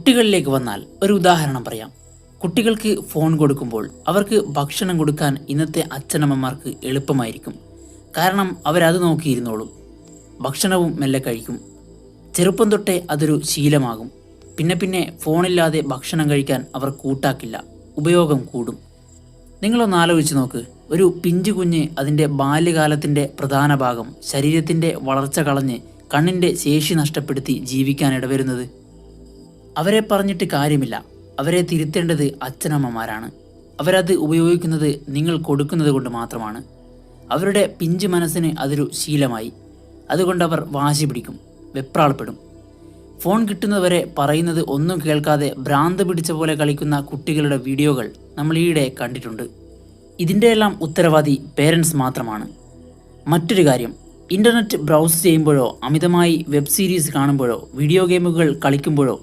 കുട്ടികളിലേക്ക് വന്നാൽ ഒരു ഉദാഹരണം പറയാം. കുട്ടികൾക്ക് ഫോൺ കൊടുക്കുമ്പോൾ അവർക്ക് ഭക്ഷണം കൊടുക്കാൻ ഇന്നത്തെ അച്ഛനമ്മമാർക്ക് എളുപ്പമായിരിക്കും. കാരണം അവരത് നോക്കിയിരുന്നോളും. ഭക്ഷണവും മെല്ലെ കഴിക്കും. ചെറുപ്പം തൊട്ടേ അതൊരു ശീലമാകും. പിന്നെ ഫോണില്ലാതെ ഭക്ഷണം കഴിക്കാൻ അവർ കൂട്ടാക്കില്ല. ഉപയോഗം കൂടും. നിങ്ങളൊന്ന് ആലോചിച്ച് നോക്ക്. ഒരു പിഞ്ചു കുഞ്ഞ് അതിൻ്റെ ബാല്യകാലത്തിൻ്റെ പ്രധാന ഭാഗം ശരീരത്തിൻ്റെ വളർച്ച കളഞ്ഞ് കണ്ണിൻ്റെ ശേഷി നഷ്ടപ്പെടുത്തി ജീവിക്കാൻ ഇടവരുന്നത്. അവരെ പറഞ്ഞിട്ട് കാര്യമില്ല. അവരെ തിരുത്തേണ്ടത് അച്ഛനമ്മമാരാണ്. അവരത് ഉപയോഗിക്കുന്നത് നിങ്ങൾ കൊടുക്കുന്നത് കൊണ്ട് മാത്രമാണ്. അവരുടെ പിഞ്ചു മനസ്സിന് അതൊരു ശീലമായി. അതുകൊണ്ടവർ വാശി പിടിക്കും, വെപ്രാളപ്പെടും. ഫോൺ കിട്ടുന്നവരെ പറയുന്നത് ഒന്നും കേൾക്കാതെ ഭ്രാന്ത് പിടിച്ച പോലെ കളിക്കുന്ന കുട്ടികളുടെ വീഡിയോകൾ നമ്മൾ ഈയിടെ കണ്ടിട്ടുണ്ട്. ഇതിൻ്റെയെല്ലാം ഉത്തരവാദി പേരൻസ് മാത്രമാണ്. മറ്റൊരു കാര്യം, ഇൻ്റർനെറ്റ് ബ്രൗസ് ചെയ്യുമ്പോഴോ അമിതമായി വെബ് സീരീസ് കാണുമ്പോഴോ വീഡിയോ ഗെയിമുകൾ കളിക്കുമ്പോഴോ